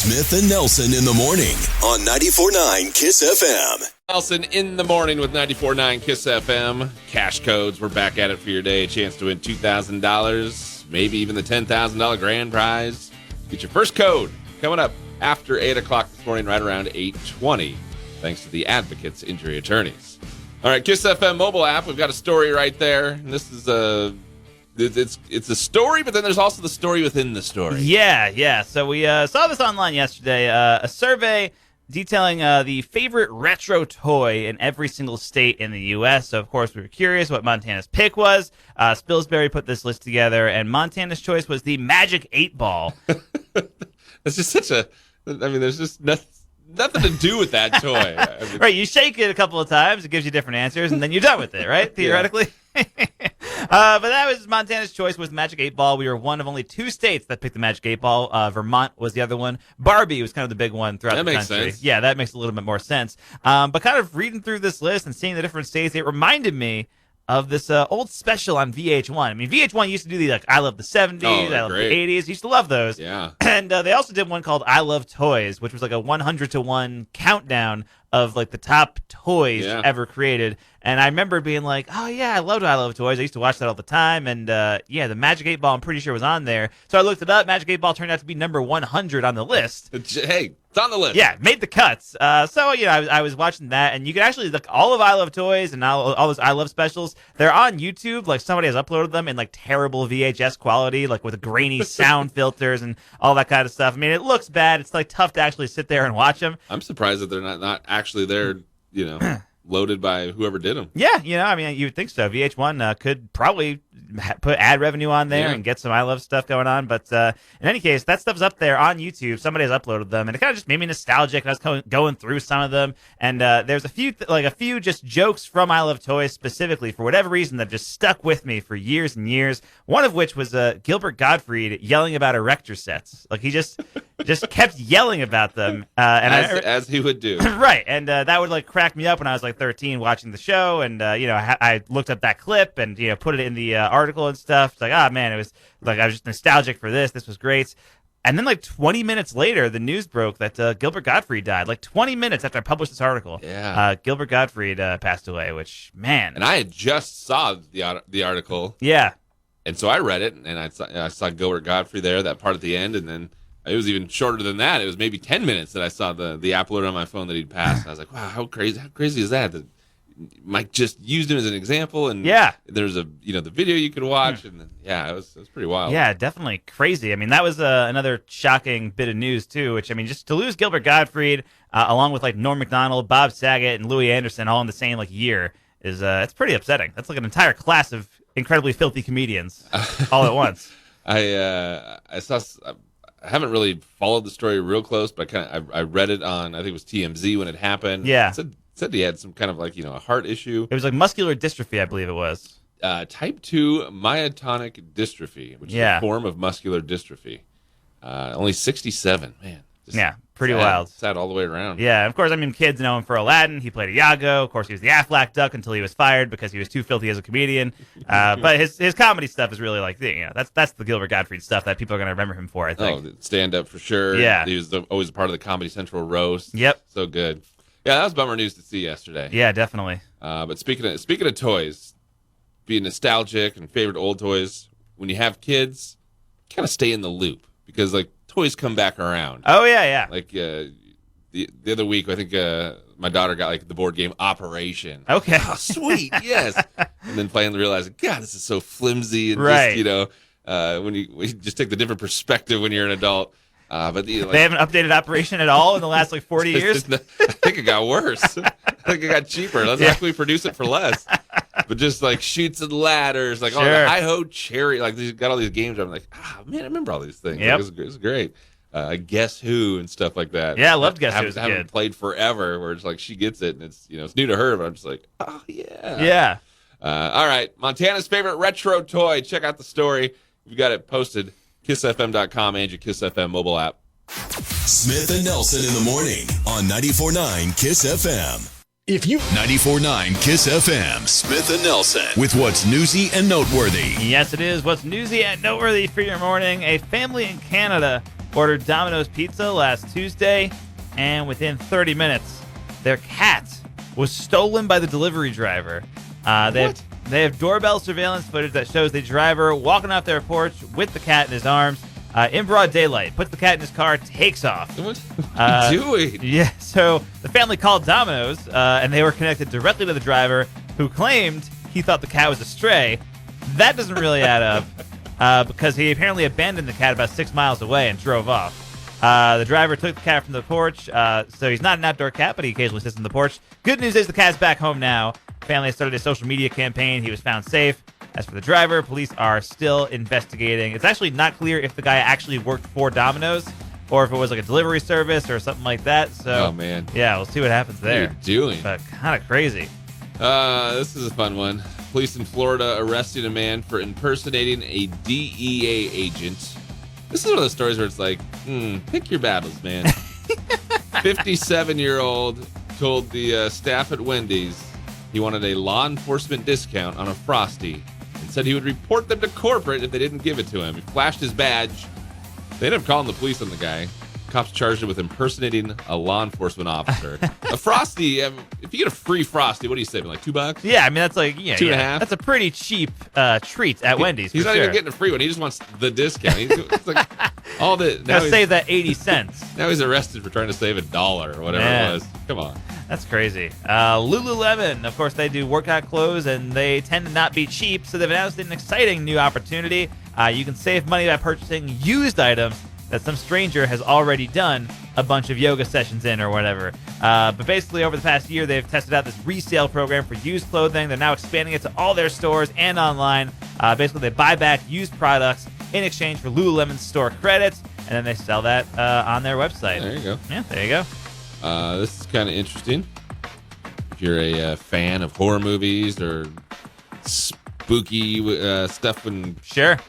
Smith and Nelson in the morning on 94.9 KISS FM. Nelson in the morning with 94.9 KISS FM. Cash codes. We're back at it for your day. A chance to win $2,000, maybe even the $10,000 grand prize. Get your first code coming up after 8 o'clock this morning, right around 8:20, thanks to the Advocates Injury Attorneys. All right, KISS FM mobile app. We've got a story right there. And this is it's a story, but then there's also the story within the story. Yeah. So we saw this online yesterday. A survey detailing the favorite retro toy in every single state in the U.S. So, of course, we were curious what Montana's pick was. Spilsbury put this list together, and Montana's choice was the Magic 8-Ball. It's just such a... I mean, there's just nothing to do with that toy. I mean, Right, you shake it a couple of times, it gives you different answers, and then you're done with it, right? Theoretically. But that was Montana's choice was Magic 8-Ball. We were one of only two states that picked the Magic 8-Ball. Vermont was the other one. Barbie was kind of the big one throughout the country. That makes sense. Yeah, that makes a little bit more sense. But kind of reading through this list and seeing the different states, it reminded me of this old special on VH1. I mean, VH1 used to do the, like, I love the 70s, I love great. the 80s. Used to love those. Yeah. And they also did one called I Love Toys, which was like a 100-to-1 countdown of, like, the top toys ever created. And I remember being like, oh, yeah, I love Toys. I used to watch that all the time. And, the Magic 8-Ball, I'm pretty sure, was on there. So I looked it up. Magic 8-Ball turned out to be number 100 on the list. Hey, it's on the list. Yeah, made the cuts. I was watching that. And you can actually look all of I Love Toys and all those I Love specials. They're on YouTube. Like, somebody has uploaded them in, like, terrible VHS quality, like, with grainy sound filters and all that kind of stuff. I mean, it looks bad. It's, like, tough to actually sit there and watch them. I'm surprised that they're not actually there, loaded by whoever did them. Yeah, I mean, you would think so. VH1 could probably put ad revenue on there and get some I Love stuff going on. But in any case, that stuff's up there on YouTube. Somebody has uploaded them, and it kind of just made me nostalgic. I was going through some of them, and there's a few just jokes from I Love Toys specifically for whatever reason that just stuck with me for years and years. One of which was Gilbert Gottfried yelling about erector sets. Like, he just kept yelling about them, and as he would do. Right, and that would, like, crack me up when I was, like, 13 watching the show, and I looked up that clip and put it in the article and stuff. It's like, man, it was like I was just nostalgic for this. This was great. And then, like, 20 minutes later, the news broke that Gilbert Gottfried died. Like, 20 minutes after I published this article, Gilbert Gottfried passed away. Which, man, and I had just saw the article. Yeah, and so I read it, and I saw Gilbert Gottfried there, that part at the end, and then it was even shorter than that. It was maybe 10 minutes that I saw the app alert on my phone that he'd passed. I was like, wow, how crazy is that? Mike just used him as an example, and there's the video you could watch, and it was pretty wild. Yeah, definitely crazy. I mean, that was another shocking bit of news too. Which, I mean, just to lose Gilbert Gottfried along with, like, Norm Macdonald, Bob Saget, and Louis Anderson all in the same, like, year is it's pretty upsetting. That's like an entire class of incredibly filthy comedians all at once. I haven't really followed the story real close, but I read it on, I think it was TMZ when it happened. Yeah. It said he had some kind of, like, a heart issue. It was like muscular dystrophy, I believe it was. Type 2 myotonic dystrophy, which is a form of muscular dystrophy. Only 67, man. Pretty sad, wild. Sad all the way around. Yeah, of course, I mean, kids know him for Aladdin. He played Iago. Of course, he was the Aflac Duck until he was fired because he was too filthy as a comedian. But his comedy stuff is really, like, that's the Gilbert Gottfried stuff that people are going to remember him for, I think. Oh, stand-up for sure. Yeah. He was always a part of the Comedy Central roast. Yep. So good. Yeah, that was bummer news to see yesterday. Yeah, definitely. But speaking of toys, being nostalgic and favorite old toys, when you have kids, kind of stay in the loop because, like, toys come back around. Oh, yeah. Like the other week, I think my daughter got, like, the board game Operation. Okay. Oh, sweet, yes. And then finally realizing, God, this is so flimsy. And right. just, when you just take the different perspective when you're an adult. But they haven't updated Operation at all in the last, like, 40 years? I think it got worse. I think it got cheaper. Let's actually produce it for less. But just, like, Chutes and Ladders, like, the Hi-Ho Cherry. Like, they got all these games where I'm like, man, I remember all these things. Yep. Like, it was great. Guess Who and stuff like that. Yeah, I loved Guess Who as a kid. Haven't played forever, where it's like she gets it, and it's it's new to her, but I'm just like, oh, yeah. Yeah. All right, Montana's favorite retro toy. Check out the story. We've got it posted. KissFM.com and your Kiss FM mobile app. Smith and Nelson in the morning on 94.9 KISS FM. If you 94.9 KISS FM, Smith and Nelson with what's newsy and noteworthy. Yes, it is. What's newsy and noteworthy for your morning? A family in Canada ordered Domino's Pizza last Tuesday, and within 30 minutes, their cat was stolen by the delivery driver. They have doorbell surveillance footage that shows the driver walking off their porch with the cat in his arms in broad daylight, puts the cat in his car, takes off. What are you doing? Yeah, so the family called Domino's, and they were connected directly to the driver, who claimed he thought the cat was a stray. That doesn't really add up, because he apparently abandoned the cat about 6 miles away and drove off. The driver took the cat from the porch, so he's not an outdoor cat, but he occasionally sits on the porch. Good news is the cat's back home now. Family has started a social media campaign. He was found safe. As for the driver, police are still investigating. It's actually not clear if the guy actually worked for Domino's or if it was like a delivery service or something like that. So, oh, man. Yeah, we'll see what happens there. What are you doing? But kind of crazy. This is a fun one. Police in Florida arrested a man for impersonating a DEA agent. This is one of those stories where it's like, pick your battles, man. 57-year-old told the staff at Wendy's he wanted a law enforcement discount on a Frosty and said he would report them to corporate if they didn't give it to him. He flashed his badge. They ended up calling the police on the guy. Cops charged him with impersonating a law enforcement officer. A Frosty, if you get a free Frosty, what are you saving, like $2? Yeah, I mean, that's like, $2.50. That's a pretty cheap treat at Wendy's. He's not sure. even getting a free one. He just wants the discount. It's like all the. Now save that 80 cents. Now he's arrested for trying to save $1 or whatever it was. Come on. That's crazy. Lululemon, of course, they do workout clothes, and they tend to not be cheap, so they've announced an exciting new opportunity. You can save money by purchasing used items that some stranger has already done a bunch of yoga sessions in or whatever. But basically, over the past year, they've tested out this resale program for used clothing. They're now expanding it to all their stores and online. Basically, they buy back used products in exchange for Lululemon store credits, and then they sell that on their website. There you go. Yeah, there you go. This is kind of interesting. If you're a fan of horror movies or spooky stuff, when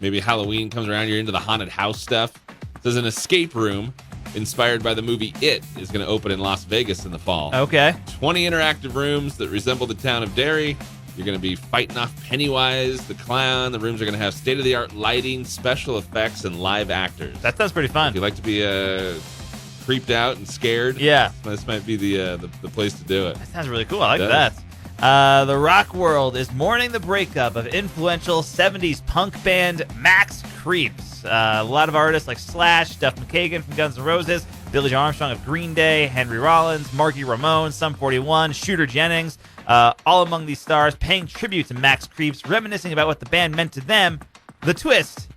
maybe Halloween comes around, you're into the haunted house stuff. There's an escape room inspired by the movie It is going to open in Las Vegas in the fall. Okay. 20 interactive rooms that resemble the town of Derry. You're going to be fighting off Pennywise, the clown. The rooms are going to have state-of-the-art lighting, special effects, and live actors. That sounds pretty fun. If you like to be creeped out and scared, this might be the place to do it. That sounds really cool. I like that. The rock world is mourning the breakup of influential 70s punk band Max Creeps. A lot of artists like Slash, Duff McKagan from Guns N' Roses, Billy Joe Armstrong of Green Day, Henry Rollins, Marky Ramone, Sum 41, Shooter Jennings, all among these stars paying tribute to Max Creeps, reminiscing about what the band meant to them. The twist: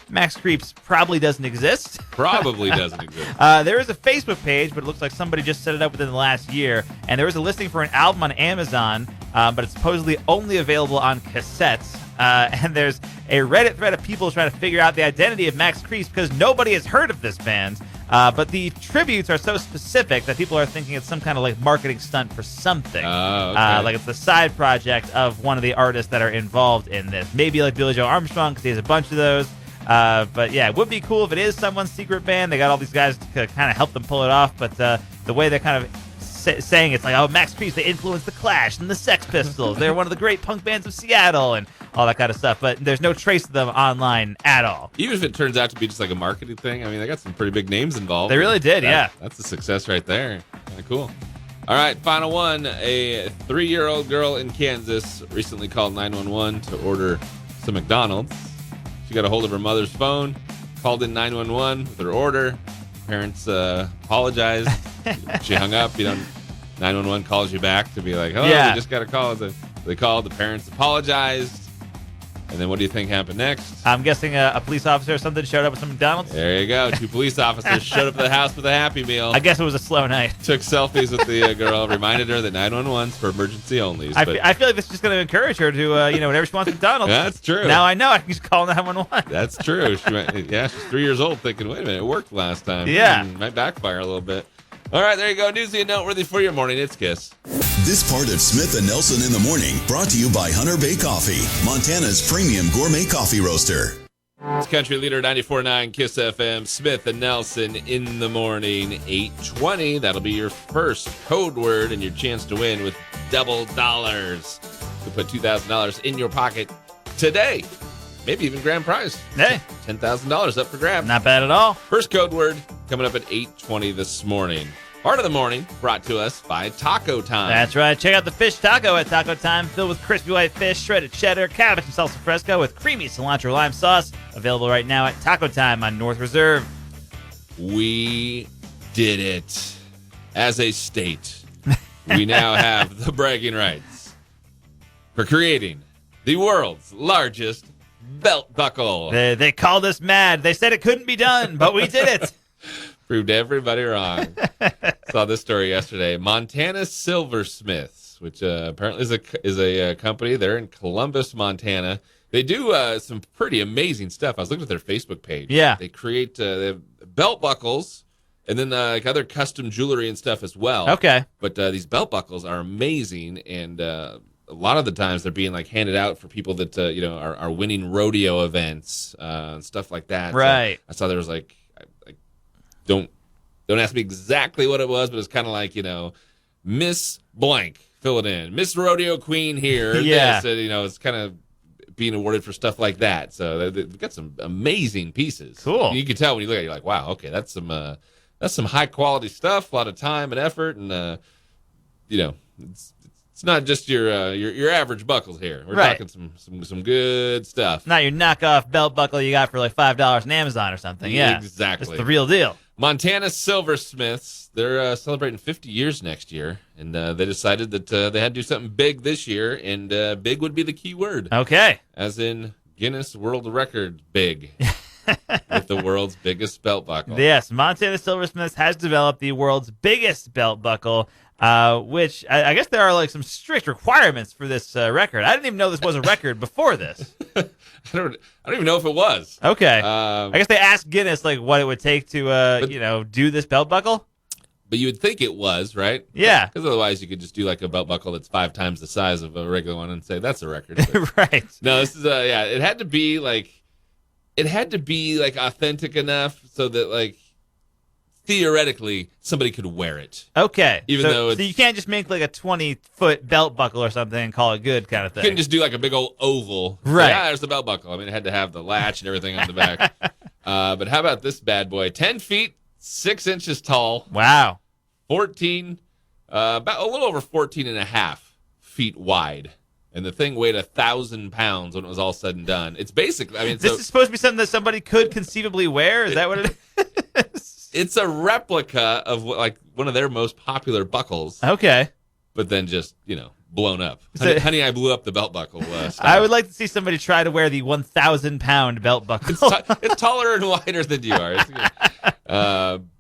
Max Creeps probably doesn't exist. Probably doesn't exist. There is a Facebook page, but it looks like somebody just set it up within the last year. And there is a listing for an album on Amazon, but it's supposedly only available on cassettes. And there's a Reddit thread of people trying to figure out the identity of Max Creeps because nobody has heard of this band. But the tributes are so specific that people are thinking it's some kind of like marketing stunt for something. Okay. Like it's the side project of one of the artists that are involved in this. Maybe like Billy Joe Armstrong because he has a bunch of those. But yeah, it would be cool if it is someone's secret band. They got all these guys to kind of help them pull it off. But the way they're kind of saying it's like, oh, Max Creeps, they influenced the Clash and the Sex Pistols. They're one of the great punk bands of Seattle and all that kind of stuff. But there's no trace of them online at all. Even if it turns out to be just like a marketing thing, I mean, they got some pretty big names involved. They really did, yeah. That's a success right there. Kind of cool. All right, final one. A 3-year-old girl in Kansas recently called 911 to order some McDonald's. She got a hold of her mother's phone, called in 911 with her order. Parents apologized. She hung up. 911 calls you back to be like, oh, we just got a call. They called. The parents apologized. And then what do you think happened next? I'm guessing a police officer or something showed up with some McDonald's. There you go. 2 police officers showed up at the house with a Happy Meal. I guess it was a slow night. Took selfies with the girl, reminded her that 911's for emergency only. I feel like this is just going to encourage her to, whenever she wants McDonald's. That's true. Now I know I can just call 911. That's true. She's 3 years old thinking, wait a minute, it worked last time. Yeah. Might backfire a little bit. All right, there you go. Newsy and noteworthy for your morning. It's KISS. This part of Smith and Nelson in the Morning brought to you by Hunter Bay Coffee, Montana's premium gourmet coffee roaster. It's Country Leader 94.9 KISS FM. Smith and Nelson in the morning, 8:20. That'll be your first code word and your chance to win with double dollars. You'll put $2,000 in your pocket today. maybe even grand prize. Hey, $10,000 up for grabs. not bad at all. First code word coming up at 8:20 this morning. Heart of the morning brought to us by Taco Time. That's right. Check out the fish taco at Taco Time, filled with crispy white fish, shredded cheddar, cabbage, and salsa fresca with creamy cilantro lime sauce. Available right now at Taco Time on North Reserve. We did it. As a state, we now have the bragging rights for creating the world's largest belt buckle. They called us mad. They said it couldn't be done, but we did it. Proved everybody wrong. Saw this story yesterday. Montana Silversmiths, which apparently is a company. They're in Columbus, Montana. They do some pretty amazing stuff. I was looking at their Facebook page. Yeah. They create they have belt buckles and then like other custom jewelry and stuff as well. Okay. But these belt buckles are amazing, and a lot of the times they're being like handed out for people that are winning rodeo events and stuff like that. Right. So I saw there was like don't ask me exactly what it was, but it's kind of like Miss Blank, fill it in, Miss Rodeo Queen here. Yeah. This, and, it's kind of being awarded for stuff like that. So they've got some amazing pieces. Cool. You can tell when you look at it, you're like, wow, okay, that's some high quality stuff, a lot of time and effort, and it's not just your average buckles here. We're right. talking some good stuff. Not your knockoff belt buckle you got for like $5 on Amazon or something. Yeah, exactly. It's the real deal. Montana Silversmiths, they're celebrating 50 years next year, and they decided that they had to do something big this year, and big would be the key word. Okay. As in Guinness World Record big. With the world's biggest belt buckle. Yes, Montana Silversmiths has developed the world's biggest belt buckle, which I guess there are like some strict requirements for this record. I didn't even know this was a record before this. I don't even know if it was. Okay. I guess they asked Guinness like what it would take to do this belt buckle. But you would think it was, right? Yeah. Because otherwise you could just do like a belt buckle that's 5 times the size of a regular one and say that's a record. Right. No, this is it had to be like authentic enough so that like theoretically somebody could wear it. Okay. Even though so you can't just make like a 20-foot belt buckle or something and call it good kind of thing. You couldn't just do like a big old oval. Right. Say, there's the belt buckle. I mean, it had to have the latch and everything on the back. But how about this bad boy? 10 feet, 6 inches tall. Wow. 14, about a little over 14 and a half feet wide. And the thing weighed 1,000 pounds when it was all said and done. It's basically, this is supposed to be something that somebody could conceivably wear? Is that what it is? It's a replica of like one of their most popular buckles. Okay. But then just, blown up. So, honey, I blew up the belt buckle. I would like to see somebody try to wear the 1,000-pound belt buckle. It's taller and wider than you are.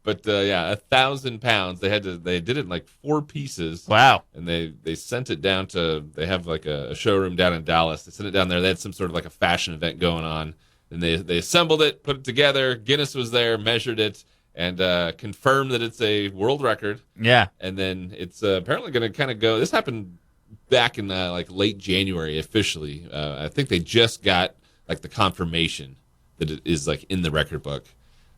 But 1,000 pounds. They did it in like 4 pieces. Wow. And they sent it down to, they have like a showroom down in Dallas. They sent it down there. They had some sort of like a fashion event going on. And they assembled it, put it together. Guinness was there, measured it, and confirmed that it's a world record. Yeah. And then it's apparently going to kind of go, this happened back in like late January officially. I think they just got like the confirmation that it is like in the record book.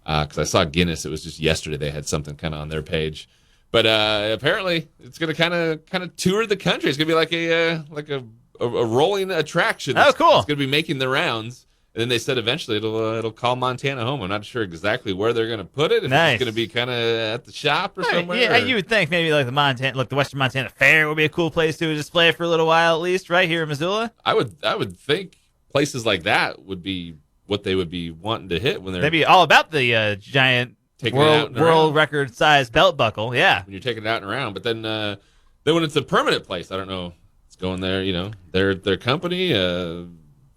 Because I saw Guinness, it was just yesterday they had something kind of on their page. But apparently it's going to kind of tour the country. It's going to be like a rolling attraction. Oh, cool. It's going to be making the rounds. And then they said eventually it'll call Montana home. I'm not sure exactly where they're going to put it. If nice. It's going to be kind of at the shop or somewhere. Yeah, you would think maybe like the Western Montana Fair would be a cool place to display it for a little while at least, right here in Missoula. I would think places like that would be what they would be wanting to hit when they'd be all about the giant world record size belt buckle. Yeah, when you're taking it out and around. But then when it's a permanent place, I don't know. It's going there. Their company.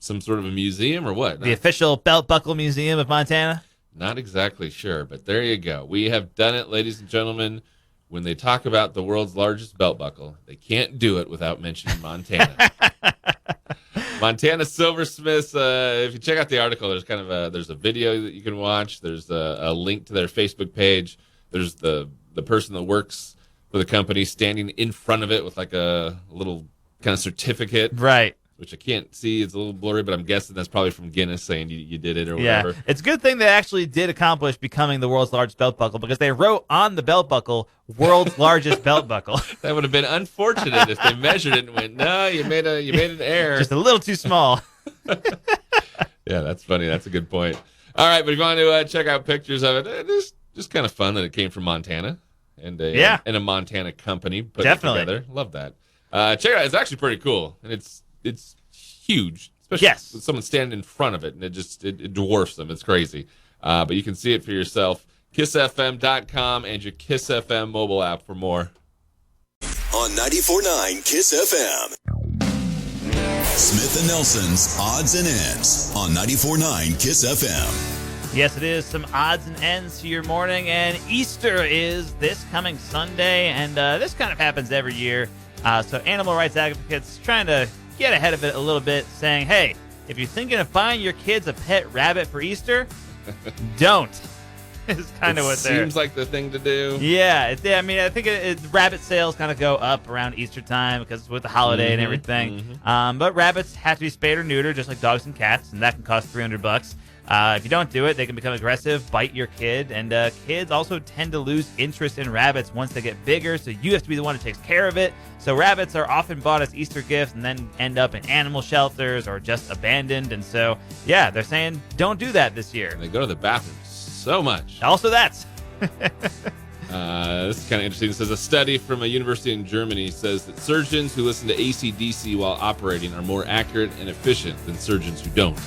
Some sort of a museum or what? The official Belt Buckle Museum of Montana? Not exactly sure, but there you go. We have done it, ladies and gentlemen. When they talk about the world's largest belt buckle, they can't do it without mentioning Montana. Montana Silversmiths, if you check out the article, there's a video that you can watch. There's a link to their Facebook page. There's the person that works for the company standing in front of it with like a little kind of certificate. Right. Which I can't see. It's a little blurry, but I'm guessing that's probably from Guinness saying you did it or whatever. Yeah. It's a good thing they actually did accomplish becoming the world's largest belt buckle because they wrote on the belt buckle, world's largest belt buckle. That would have been unfortunate if they measured it and went, no, you made an error. Just a little too small. Yeah, that's funny. That's a good point. All right, but if you want to check out pictures of it, it's just kind of fun that it came from Montana and a Montana company put it together. Love that. Check it out. It's actually pretty cool, and it's huge, especially with someone standing in front of it, and it dwarfs them. It's crazy. But you can see it for yourself. KissFM.com and your Kiss FM mobile app for more. On 94.9 KISS FM. Smith and Nelson's Odds and Ends on 94.9 KISS FM. Yes, it is some odds and ends to your morning, and Easter is this coming Sunday, and this kind of happens every year. So animal rights advocates trying to get ahead of it a little bit, saying, hey, if you're thinking of buying your kids a pet rabbit for Easter, don't. Is kind of what they're... Seems like the thing to do. Yeah, I mean, I think rabbit sales kind of go up around Easter time because with the holiday and everything. But rabbits have to be spayed or neutered, just like dogs and cats, and that can cost $300. If you don't do it, they can become aggressive, bite your kid, and kids also tend to lose interest in rabbits once they get bigger, so you have to be the one who takes care of it. So rabbits are often bought as Easter gifts and then end up in animal shelters or just abandoned, and so, yeah, they're saying don't do that this year. And they go to the bathroom so much. Also that. This is kind of interesting. It says a study from a university in Germany says that surgeons who listen to AC/DC while operating are more accurate and efficient than surgeons who don't.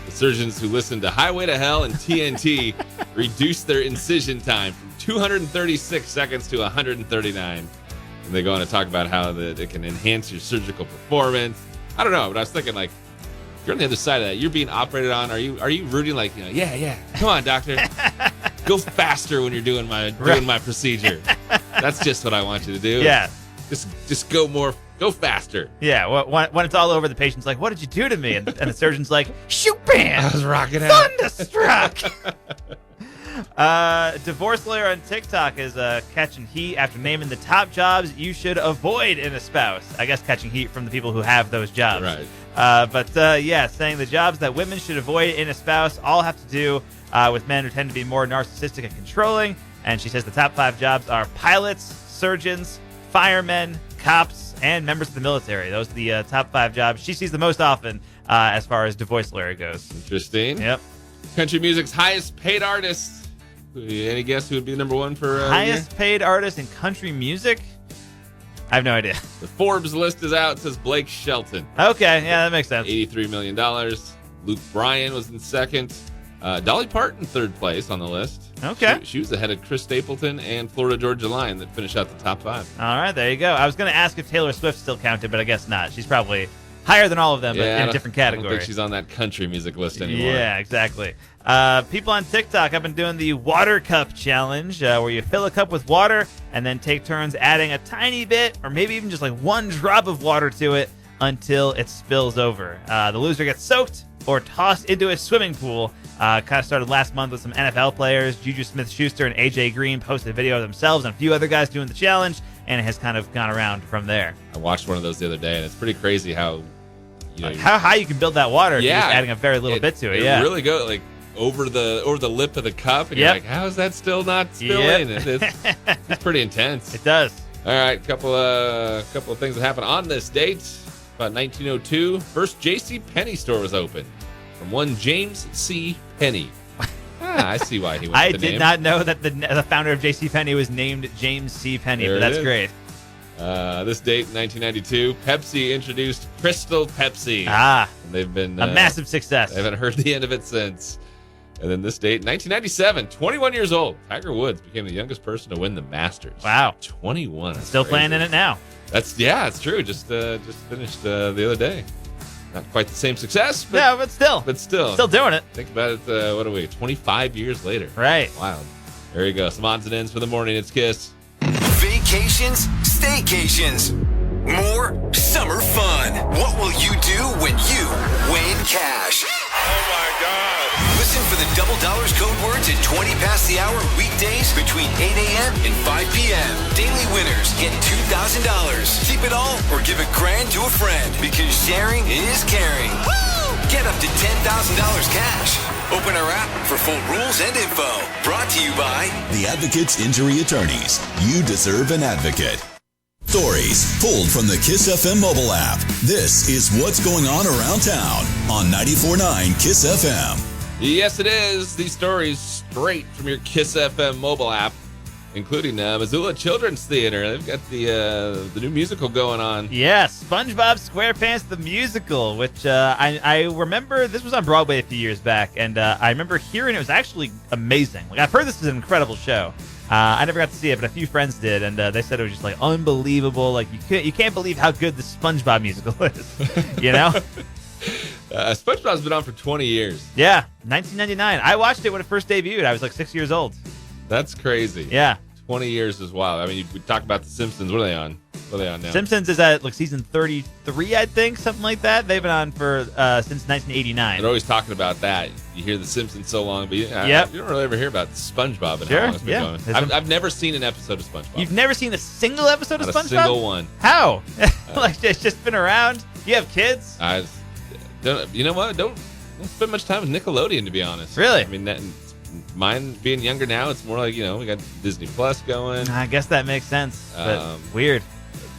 The surgeons who listen to Highway to Hell and TNT reduce their incision time from 236 seconds to 139. And they go on to talk about how it can enhance your surgical performance. I don't know, but I was thinking, like, you're on the other side of that. You're being operated on. Are you rooting like, yeah, come on, doctor, go faster when you're doing my procedure. That's just what I want you to do. Yeah, just go faster. Yeah, when it's all over, the patient's like, "What did you do to me?" And the surgeon's like, "Shoot, bam! I was rocking out. Thunderstruck." Divorce lawyer on TikTok is catching heat after naming the top jobs you should avoid in a spouse. I guess catching heat from the people who have those jobs. Right. Saying the jobs that women should avoid in a spouse all have to do with men who tend to be more narcissistic and controlling. And she says the top 5 jobs are pilots, surgeons, firemen, cops, and members of the military. Those are the top 5 jobs she sees the most often as far as divorce lawyer goes. Interesting. Yep. Country music's highest paid artist. Any guess who would be number one for highest paid artist in country music? I have no idea. The Forbes list is out. It says Blake Shelton. Okay, yeah, that makes sense. $83 million. Luke Bryan was in second. Dolly Parton third place on the list. Okay. She was ahead of Chris Stapleton and Florida Georgia Line that finished out the top 5. All right, there you go. I was going to ask if Taylor Swift still counted, but I guess not. She's probably higher than all of them, but in a different category. I don't think she's on that country music list anymore. Yeah, exactly. People on TikTok have been doing the water cup challenge, where you fill a cup with water and then take turns adding a tiny bit or maybe even just like 1 drop of water to it until it spills over. The loser gets soaked or tossed into a swimming pool. Kind of started last month with some NFL players. Juju Smith-Schuster and A.J. Green posted a video of themselves and a few other guys doing the challenge, and it has kind of gone around from there. I watched one of those the other day, and it's pretty crazy how how high you can build that water if you're just adding a very little bit to it. It really goes like over the lip of the cup, and you're like, how is that still not spilling? It's pretty intense. It does. All right, couple of things that happened on this date. About 1902, first J.C. Penney store was open from one James C. Penney. I see why he went I with the name. did not know that the founder of J.C. Penney was named James C. Penney, but that's great. This date, 1992, Pepsi introduced Crystal Pepsi. And they've been a massive success. I haven't heard the end of it since. And then this date, 1997, 21 years old, Tiger Woods became the youngest person to win the Masters. Wow. 21. Still playing in it now. It's true. Just finished the other day. Not quite the same success, but no, but still. Still doing it. Think about it, what are we, 25 years later. Right. Wild. There you go. Some odds and ends for the morning. It's KISS. Vacations, staycations, more summer fun. What will you do when you win cash? Oh my God. Listen for the double dollars code words at 20 past the hour weekdays between 8 a.m. and 5 p.m. Daily winners get $2,000. Keep it all or give $1,000 to a friend because sharing is caring. Woo! Get up to $10,000 cash. Open our app for full rules and info. Brought to you by The Advocates Injury Attorneys. You deserve an advocate. Stories pulled from the KISS FM mobile app. This is what's going on around town on 94.9 KISS FM. Yes, it is. These stories straight from your KISS FM mobile app, including Missoula Children's Theater. They've got the new musical going on. Yes, SpongeBob SquarePants the musical, which I remember this was on Broadway a few years back, and I remember hearing it was actually amazing. Like, I've heard this is an incredible show. I never got to see it, but a few friends did, and they said it was just like unbelievable. Like you can't believe how good the SpongeBob musical is. You know? SpongeBob's been on for 20 years. Yeah, 1999. I watched it when it first debuted. I was like 6 years old. That's crazy. Yeah. 20 years is wild. I mean, we talk about The Simpsons. What are they on? What are they on now? Simpsons is at like season 33, I think, something like that. They've been on for since 1989. They're always talking about that. You hear The Simpsons so long, but you don't really ever hear about SpongeBob and how long it's been going. I've never seen an episode of SpongeBob. You've never seen a single episode of SpongeBob? Not a single one. How? Like, it's just been around? You have kids? You know what? Don't spend much time with Nickelodeon, to be honest. Really? I mean, mine being younger now, it's more like, we got Disney Plus going. I guess that makes sense. But weird.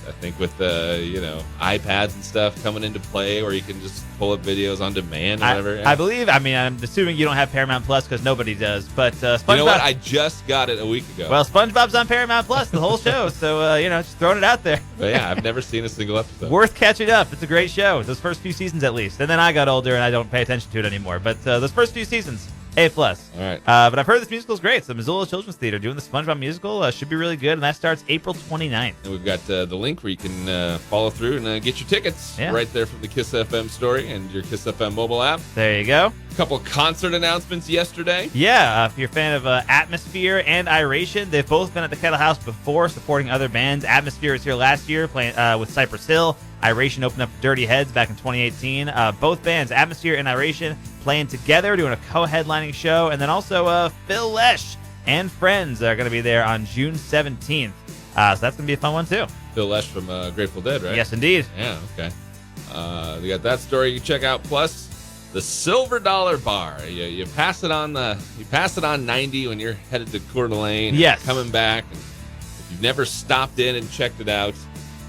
I think with iPads and stuff coming into play, where you can just pull up videos on demand or whatever. I believe. I mean, I'm assuming you don't have Paramount Plus because nobody does. But SpongeBob. You know what? I just got it a week ago. Well, SpongeBob's on Paramount Plus the whole show, so just throwing it out there. But yeah, I've never seen a single episode. Worth catching up. It's a great show. Those first few seasons, at least. And then I got older and I don't pay attention to it anymore. But those first few seasons. A+. All right. But I've heard this musical is great. It's the Missoula Children's Theater doing the SpongeBob musical. Should be really good, and that starts April 29th. And we've got the link where you can follow through and get your tickets right there from the KISS FM story and your KISS FM mobile app. There you go. A couple concert announcements yesterday. Yeah, if you're a fan of Atmosphere and Iration, they've both been at the Kettle House before supporting other bands. Atmosphere was here last year playing with Cypress Hill. Iration opened up Dirty Heads back in 2018. Both bands, Atmosphere and Iration, playing together, doing a co-headlining show. And then also Phil Lesh and friends are going to be there on June 17th. So that's going to be a fun one, too. Phil Lesh from Grateful Dead, right? Yes, indeed. Yeah, okay. We got that story you can check out. Plus, the Silver Dollar Bar. You pass it on 90 when you're headed to Coeur d'Alene. Yes. Coming back. And if you've never stopped in and checked it out,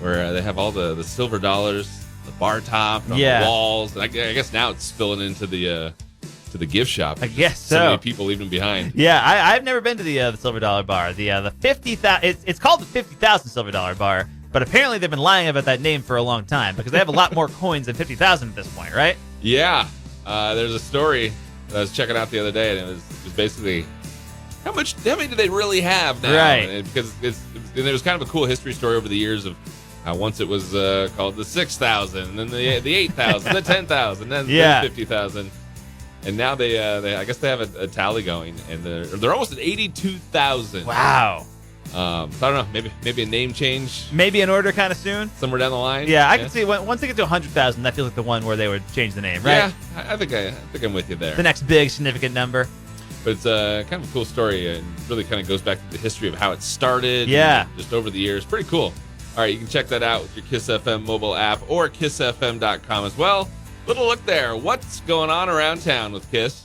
where they have all the silver dollars, the bar top, and on the walls. And I guess now it's spilling into the gift shop. I guess so. So many people leaving behind. Yeah, I've never been to the Silver Dollar Bar. The 50,000. It's called the 50,000 Silver Dollar Bar, but apparently they've been lying about that name for a long time because they have a lot more coins than 50,000 at this point, right? Yeah. There's a story that I was checking out the other day, and it was basically how many do they really have now? Right. And because there was kind of a cool history story over the years of how once it was called the 6,000, and then the 8,000, the 10,000, then the 50,000, and now they I guess they have a tally going, and they're almost at 82,000. Wow. So I don't know, maybe a name change, maybe an order kind of soon, somewhere down the line. Yeah, I can see once they get to 100,000, that feels like the one where they would change the name, right? Yeah, I think I'm with you there. The next big significant number. But it's kind of a cool story, and really kind of goes back to the history of how it started. Yeah. Just over the years. Pretty cool. All right, you can check that out with your KISS FM mobile app or KISSFM.com as well. Little look there. What's going on around town with KISS?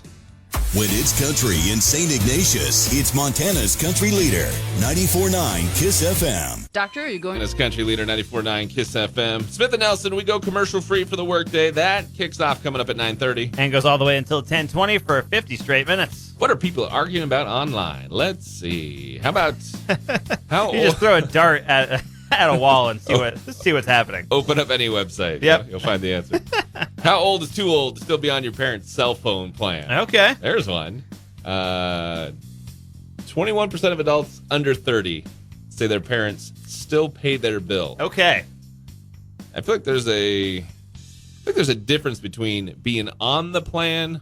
When it's country in St. Ignatius, it's Montana's country leader, 94.9 KISS FM. Doctor, are you going? Montana's country leader, 94.9 KISS FM. Smith and Nelson, we go commercial-free for the workday. That kicks off coming up at 9:30. And goes all the way until 10:20 for 50 straight minutes. What are people arguing about online? Let's see. How about how You old? just throw a dart at a wall and see what's happening. Open up any website. Yep. You'll find the answer. How old is too old to still be on your parents' cell phone plan? Okay. There's one. 21% of adults under 30 say their parents still pay their bill. Okay. I feel like there's a difference between being on the plan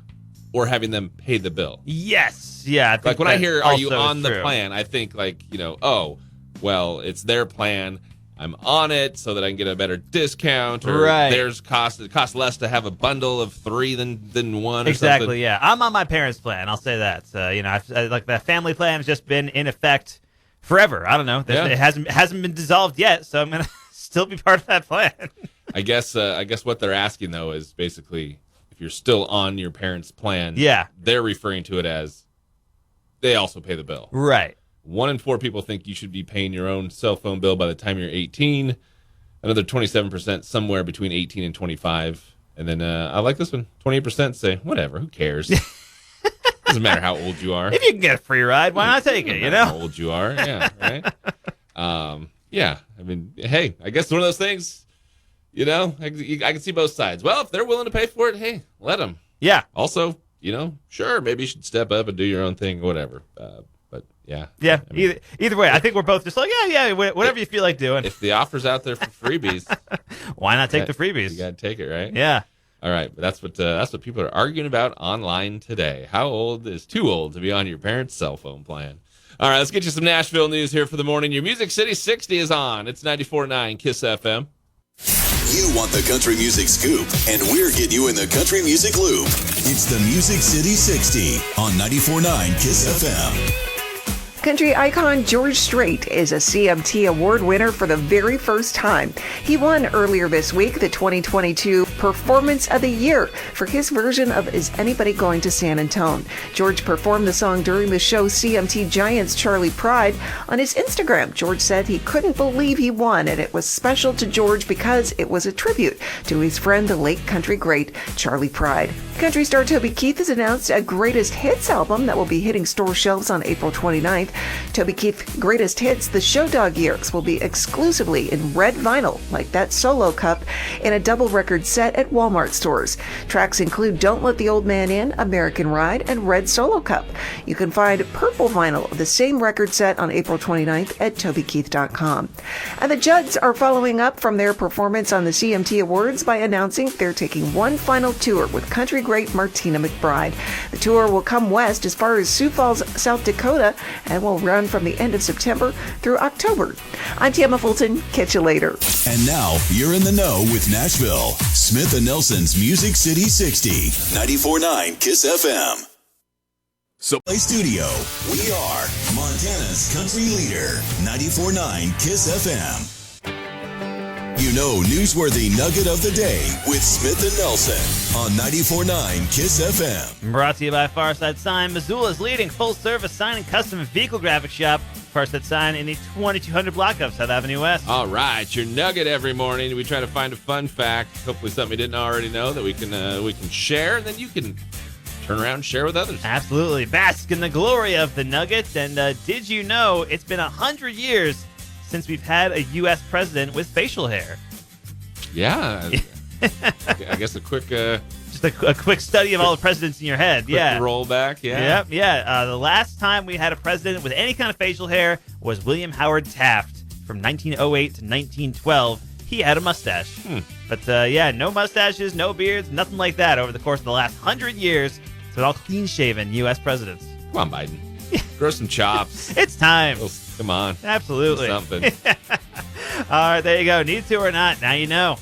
or having them pay the bill. Yes. Yeah. I think Like when I hear, are you also on is the true. plan? I think like, oh, well, it's their plan. I'm on it so that I can get a better discount. Or Right. It costs less to have a bundle of 3 than one or Exactly, something. yeah. I'm on my parents' plan. I'll say that. Like the family plan has just been in effect forever. I don't know. Yeah. It hasn't been dissolved yet, so I'm going to still be part of that plan. I guess what they're asking, though, is basically if you're still on your parents' plan, Yeah. they're referring to it as they also pay the bill. Right. 1 in 4 people think you should be paying your own cell phone bill by the time you're 18. Another 27% somewhere between 18 and 25. And then I like this one. 28% say, whatever, who cares? Doesn't matter how old you are. If you can get a free ride, why not take it, How old you are, yeah, right? Yeah, I mean, hey, I guess one of those things, I can see both sides. Well, if they're willing to pay for it, hey, let them. Yeah. Also, sure, maybe you should step up and do your own thing, whatever. But yeah. Yeah, I mean, either way, I think we're both just like, yeah, whatever you feel like doing. If the offer's out there for freebies, why not take the freebies? You got to take it, right? Yeah. All right, but that's what people are arguing about online today. How old is too old to be on your parents' cell phone plan? All right, let's get you some Nashville news here for the morning. Your Music City 60 is on. It's 94.9 KISS FM. You want the country music scoop, and we're getting you in the country music loop. It's the Music City 60 on 94.9 KISS FM. Country icon George Strait is a CMT Award winner for the very first time. He won earlier this week the 2022 Performance of the Year for his version of Is Anybody Going to San Antone? George performed the song during the show CMT Giants Charlie Pride. On his Instagram, George said he couldn't believe he won, and it was special to George because it was a tribute to his friend, the late country great Charlie Pride. Country star Toby Keith has announced a greatest hits album that will be hitting store shelves on April 29th. Toby Keith's greatest hits, the Show Dog Years, will be exclusively in red vinyl, like that solo cup, in a double record set at Walmart stores. Tracks include Don't Let the Old Man In, American Ride, and Red Solo Cup. You can find purple vinyl of the same record set on April 29th at TobyKeith.com. And the Judds are following up from their performance on the CMT Awards by announcing they're taking one final tour with country great Martina McBride. The tour will come west as far as Sioux Falls, South Dakota, and will run from the end of September through October. I'm Tamma Fulton. Catch you later. And now you're in the know with Nashville. Smith and Nelson's Music City 60, 94.9 KISS FM. So Play Studio, we are Montana's country leader, 94.9 KISS FM. Newsworthy nugget of the day with Smith and Nelson on 94.9 KISS FM. Brought to you by Farside Sign, Missoula's leading full-service sign and custom vehicle graphic shop. Farside Sign in the 2200 block of South Avenue West. All right, your nugget every morning. We try to find a fun fact, hopefully something you didn't already know that we can share, and then you can turn around and share with others. Absolutely. Bask in the glory of the nugget. And did you know it's been 100 years since we've had a U.S. president with facial hair? Yeah. I guess a quick... Just a quick study of all the presidents in your head. Quick roll back, yeah. Yep. The last time we had a president with any kind of facial hair was William Howard Taft from 1908 to 1912. He had a mustache. But no mustaches, no beards, nothing like that over the course of the last 100 years. So all clean-shaven U.S. presidents. Come on, Biden. Grow some chops. It's time. Oh, come on. Absolutely. Do something. All right, there you go. Need to or not, now you know.